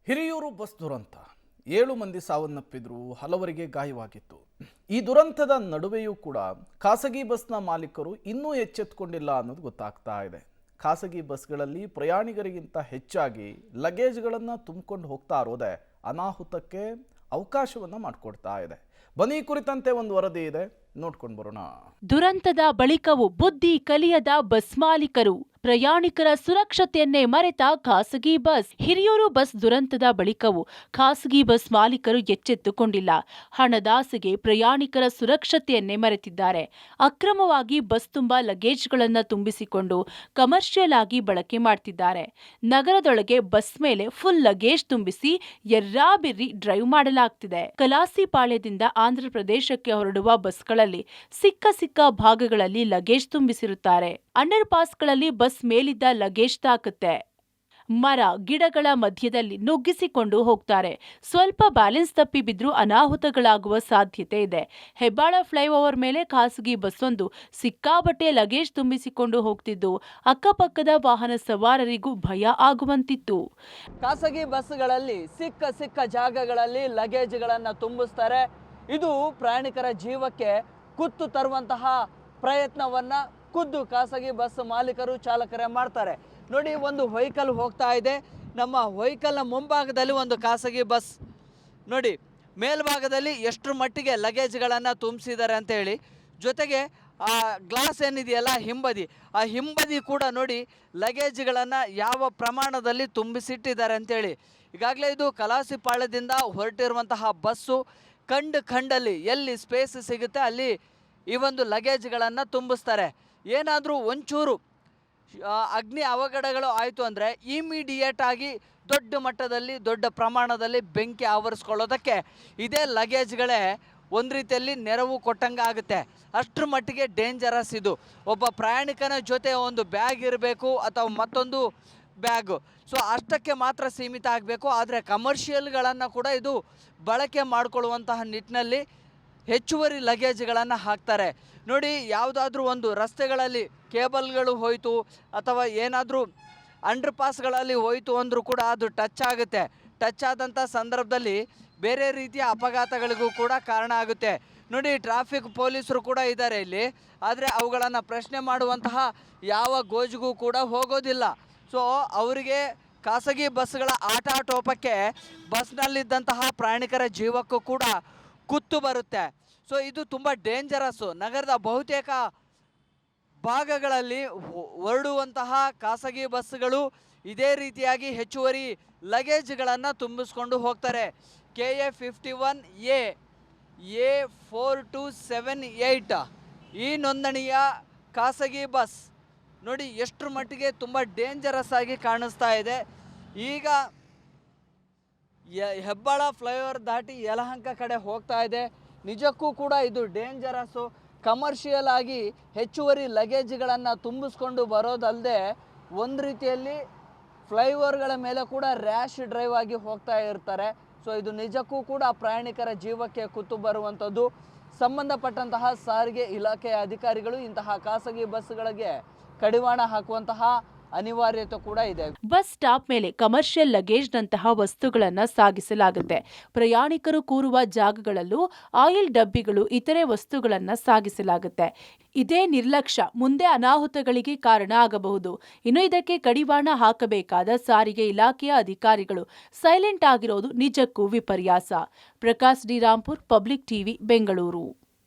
Hiriyur bus ದುರಂತ 7 ಮಂದಿ ಸಾವನ್ನಪ್ಪಿದ್ರು, ಹಲವರಿಗೆ ಗಾಯವಾಗಿತ್ತು. ಈ ದುರಂತದ ನಡುವೆಯೂ ಕೂಡ ಖಾಸಗಿ ಬಸ್ನ ಮಾಲೀಕರು ಇನ್ನೂ ಎಚ್ಚೆತ್ತುಕೊಂಡಿಲ್ಲ ಅನ್ನೋದು ಗೊತ್ತಾಗ್ತಾ ಇದೆ. ಖಾಸಗಿ ಬಸ್ಗಳಲ್ಲಿ ಪ್ರಯಾಣಿಕರಿಗಿಂತ ಹೆಚ್ಚಾಗಿ ಲಗೇಜ್ಗಳನ್ನು ತುಂಬಿಕೊಂಡು ಹೋಗ್ತಾ ಇರೋದೇ ಅನಾಹುತಕ್ಕೆ ಅವಕಾಶವನ್ನು ಮಾಡಿಕೊಡ್ತಾ ಇದೆ. ಬನ್ನಿ, ಕುರಿತಂತೆ ಒಂದು ವರದಿ ಇದೆ, ನೋಡ್ಕೊಂಡು ಬರೋಣ. ದುರಂತದ ಬಳಿಕವೂ ಬುದ್ಧಿ ಕಲಿಯದ ಬಸ್ ಮಾಲೀಕರು, ಪ್ರಯಾಣಿಕರ ಸುರಕ್ಷತೆಯನ್ನೇ ಮರೆತ ಖಾಸಗಿ ಬಸ್. ಹಿರಿಯೂರು ಬಸ್ ದುರಂತದ ಬಳಿಕವೂ ಖಾಸಗಿ ಬಸ್ ಮಾಲೀಕರು ಎಚ್ಚೆತ್ತುಕೊಂಡಿಲ್ಲ. ಹಣದಾಸೆಗೆ ಪ್ರಯಾಣಿಕರ ಸುರಕ್ಷತೆಯನ್ನೇ ಮರೆತಿದ್ದಾರೆ. ಅಕ್ರಮವಾಗಿ ಬಸ್ ತುಂಬಾ ಲಗೇಜ್ಗಳನ್ನು ತುಂಬಿಸಿಕೊಂಡು ಕಮರ್ಷಿಯಲ್ ಆಗಿ ಬಳಕೆ ಮಾಡ್ತಿದ್ದಾರೆ. ನಗರದೊಳಗೆ ಬಸ್ ಮೇಲೆ ಫುಲ್ ಲಗೇಜ್ ತುಂಬಿಸಿ ಎರ್ರಾಬಿರ್ರಿ ಡ್ರೈವ್ ಮಾಡಲಾಗ್ತಿದೆ. ಕಲಾಸಿಪಾಳ್ಯದಿಂದ ಆಂಧ್ರ ಪ್ರದೇಶಕ್ಕೆ ಹೊರಡುವ ಬಸ್ಗಳಲ್ಲಿ ಸಿಕ್ಕ ಭಾಗಗಳಲ್ಲಿ ಲಗೇಜ್ ತುಂಬಿಸಿರುತ್ತಾರೆ. ಅಂಡರ್ ಪಾಸ್ಗಳಲ್ಲಿ ಬಸ್ ಮೇಲಿದ್ದ ಲಗೇಜ್ ತಾಕುತ್ತೆ. ಮರ ಗಿಡಗಳ ಮಧ್ಯದಲ್ಲಿ ನುಗ್ಗಿಸಿಕೊಂಡು ಹೋಗ್ತಾರೆ. ಸ್ವಲ್ಪ ಬ್ಯಾಲೆನ್ಸ್ ತಪ್ಪಿ ಬಿದ್ರೂ ಅನಾಹುತಗಳಾಗುವ ಸಾಧ್ಯತೆ ಇದೆ. ಹೆಬ್ಬಾಳ ಫ್ಲೈಓವರ್ ಮೇಲೆ ಖಾಸಗಿ ಬಸ್ಸೊಂದು ಸಿಕ್ಕಾಬಟ್ಟೆ ಲಗೇಜ್ ತುಂಬಿಸಿಕೊಂಡು ಹೋಗ್ತಿದ್ದು ಅಕ್ಕಪಕ್ಕದ ವಾಹನ ಸವಾರರಿಗೂ ಭಯ ಆಗುವಂತಿತ್ತು. ಖಾಸಗಿ ಬಸ್ಗಳಲ್ಲಿ ಸಿಕ್ಕ ಜಾಗಗಳಲ್ಲಿ ಲಗೇಜ್ಗಳನ್ನು ತುಂಬಿಸ್ತಾರೆ. ಇದು ಪ್ರಯಾಣಿಕರ ಜೀವಕ್ಕೆ ಕುತ್ತು ತರುವಂತಹ ಪ್ರಯತ್ನವನ್ನ ಖುದ್ದು ಖಾಸಗಿ ಬಸ್ ಮಾಲೀಕರು ಚಾಲಕರೇ ಮಾಡ್ತಾರೆ. ನೋಡಿ, ಒಂದು ವೆಹಿಕಲ್ ಹೋಗ್ತಾ ಇದೆ. ನಮ್ಮ ವೆಹಿಕಲ್ನ ಮುಂಭಾಗದಲ್ಲಿ ಒಂದು ಖಾಸಗಿ ಬಸ್ ನೋಡಿ, ಮೇಲ್ಭಾಗದಲ್ಲಿ ಎಷ್ಟು ಮಟ್ಟಿಗೆ ಲಗೇಜ್ಗಳನ್ನು ತುಂಬಿಸಿದ್ದಾರೆ ಅಂತ ಹೇಳಿ. ಜೊತೆಗೆ ಆ ಗ್ಲಾಸ್ ಏನಿದೆಯಲ್ಲ ಆ ಹಿಂಬದಿ ಕೂಡ ನೋಡಿ ಲಗೇಜ್ಗಳನ್ನು ಯಾವ ಪ್ರಮಾಣದಲ್ಲಿ ತುಂಬಿಸಿಟ್ಟಿದ್ದಾರೆ ಅಂತೇಳಿ. ಈಗಾಗಲೇ ಇದು ಕಲಾಸಿಪಾಳ್ಯದಿಂದ ಹೊರಟಿರುವಂತಹ ಬಸ್ಸು ಖಂಡಲ್ಲಿ ಎಲ್ಲಿ ಸ್ಪೇಸ್ ಸಿಗುತ್ತೆ ಅಲ್ಲಿ ಈ ಒಂದು ಲಗೇಜ್ಗಳನ್ನು ತುಂಬಿಸ್ತಾರೆ. ಏನಾದರೂ ಒಂಚೂರು ಅಗ್ನಿ ಅವಘಡಗಳು ಆಯಿತು ಅಂದರೆ ಇಮಿಡಿಯೇಟ್ ಆಗಿ ದೊಡ್ಡ ಮಟ್ಟದಲ್ಲಿ ದೊಡ್ಡ ಪ್ರಮಾಣದಲ್ಲಿ ಬೆಂಕಿ ಆವರಿಸ್ಕೊಳ್ಳೋದಕ್ಕೆ ಇದೇ ಲಗೇಜ್ಗಳೇ ಒಂದು ರೀತಿಯಲ್ಲಿ ನೆರವು ಕೊಟ್ಟಂಗೆ ಆಗುತ್ತೆ. ಅಷ್ಟರ ಮಟ್ಟಿಗೆ ಡೇಂಜರಸ್ ಇದು. ಒಬ್ಬ ಪ್ರಯಾಣಿಕನ ಜೊತೆ ಒಂದು ಬ್ಯಾಗ್ ಇರಬೇಕು ಅಥವಾ ಮತ್ತೊಂದು ಬ್ಯಾಗು, ಸೊ ಅಷ್ಟಕ್ಕೆ ಮಾತ್ರ ಸೀಮಿತ ಆಗಬೇಕು. ಆದರೆ ಕಮರ್ಷಿಯಲ್ಗಳನ್ನು ಕೂಡ ಇದು ಬಳಕೆ ಮಾಡಿಕೊಳ್ಳುವಂತಹ ನಿಟ್ಟಿನಲ್ಲಿ ಹೆಚ್ಚುವರಿ ಲಗೇಜ್ಗಳನ್ನು ಹಾಕ್ತಾರೆ. ನೋಡಿ, ಯಾವುದಾದ್ರೂ ಒಂದು ರಸ್ತೆಗಳಲ್ಲಿ ಕೇಬಲ್ಗಳು ಹೋಯಿತು ಅಥವಾ ಏನಾದರೂ ಅಂಡರ್ ಪಾಸ್ಗಳಲ್ಲಿ ಹೋಯಿತು ಅಂದರೂ ಕೂಡ ಅದು ಟಚ್ ಆಗುತ್ತೆ. ಟಚ್ ಆದಂಥ ಸಂದರ್ಭದಲ್ಲಿ ಬೇರೆ ರೀತಿಯ ಅಪಘಾತಗಳಿಗೂ ಕೂಡ ಕಾರಣ ಆಗುತ್ತೆ. ನೋಡಿ, ಟ್ರಾಫಿಕ್ ಪೊಲೀಸರು ಕೂಡ ಇದ್ದಾರೆ ಇಲ್ಲಿ, ಆದರೆ ಅವುಗಳನ್ನು ಪ್ರಶ್ನೆ ಮಾಡುವಂತಹ ಯಾವ ಗೋಜಿಗೂ ಕೂಡ ಹೋಗೋದಿಲ್ಲ. ಸೊ ಅವರಿಗೆ ಖಾಸಗಿ ಬಸ್ಗಳ ಆಟಾಟೋಪಕ್ಕೆ ಬಸ್ನಲ್ಲಿದ್ದಂತಹ ಪ್ರಯಾಣಿಕರ ಜೀವಕ್ಕೂ ಕೂಡ ಕುತ್ತು ಬರುತ್ತೆ. ಸೊ ಇದು ತುಂಬ ಡೇಂಜರಸ್ಸು. ನಗರದ ಬಹುತೇಕ ಭಾಗಗಳಲ್ಲಿ ಹೊರಡುವಂತಹ ಖಾಸಗಿ ಬಸ್ಗಳು ಇದೇ ರೀತಿಯಾಗಿ ಹೆಚ್ಚುವರಿ ಲಗೇಜ್ಗಳನ್ನು ತುಂಬಿಸ್ಕೊಂಡು ಹೋಗ್ತಾರೆ. KA 51A A4278 ಈ ನೋಂದಣಿಯ ಖಾಸಗಿ ಬಸ್ ನೋಡಿ ಎಷ್ಟರ ಮಟ್ಟಿಗೆ ತುಂಬ ಡೇಂಜರಸ್ ಆಗಿ ಕಾಣಿಸ್ತಾ ಇದೆ. ಈಗ ಹೆಬ್ಬಾಳ ಫ್ಲೈಓವರ್ ದಾಟಿ ಯಲಹಂಕ ಕಡೆ ಹೋಗ್ತಾ ಇದೆ. ನಿಜಕ್ಕೂ ಕೂಡ ಇದು ಡೇಂಜರಸ್ಸು. ಕಮರ್ಷಿಯಲ್ ಆಗಿ ಹೆಚ್ಚುವರಿ ಲಗೇಜ್ಗಳನ್ನು ತುಂಬಿಸ್ಕೊಂಡು ಬರೋದಲ್ಲದೆ ಒಂದು ರೀತಿಯಲ್ಲಿ ಫ್ಲೈಓವರ್ಗಳ ಮೇಲೆ ಕೂಡ ರ್ಯಾಶ್ ಡ್ರೈವ್ ಆಗಿ ಹೋಗ್ತಾ ಇರ್ತಾರೆ. ಸೊ ಇದು ನಿಜಕ್ಕೂ ಕೂಡ ಪ್ರಯಾಣಿಕರ ಜೀವಕ್ಕೆ ಕುತ್ತು ಬರುವಂಥದ್ದು. ಸಂಬಂಧಪಟ್ಟಂತಹ ಸಾರಿಗೆ ಇಲಾಖೆಯ ಅಧಿಕಾರಿಗಳು ಇಂತಹ ಖಾಸಗಿ ಬಸ್ಗಳಿಗೆ ಕಡಿವಾಣ ಹಾಕುವಂತಹ ಅನಿವಾರ್ಯತೆ ಕೂಡ ಇದೆ. ಬಸ್ ಸ್ಟಾಪ್ ಮೇಲೆ ಕಮರ್ಷಿಯಲ್ ಲಗೇಜ್ನಂತಹ ವಸ್ತುಗಳನ್ನು ಸಾಗಿಸಲಾಗುತ್ತೆ. ಪ್ರಯಾಣಿಕರು ಕೂರುವ ಜಾಗಗಳಲ್ಲೂ ಆಯಿಲ್ ಡಬ್ಬಿಗಳು, ಇತರೆ ವಸ್ತುಗಳನ್ನು ಸಾಗಿಸಲಾಗುತ್ತೆ. ಇದೇ ನಿರ್ಲಕ್ಷ್ಯ ಮುಂದೆ ಅನಾಹುತಗಳಿಗೆ ಕಾರಣ ಆಗಬಹುದು. ಇನ್ನು ಇದಕ್ಕೆ ಕಡಿವಾಣ ಹಾಕಬೇಕಾದ ಸಾರಿಗೆ ಇಲಾಖೆಯ ಅಧಿಕಾರಿಗಳು ಸೈಲೆಂಟ್ ಆಗಿರೋದು ನಿಜಕ್ಕೂ ವಿಪರ್ಯಾಸ. Prakash D Rampur, public TV, Bengaluru.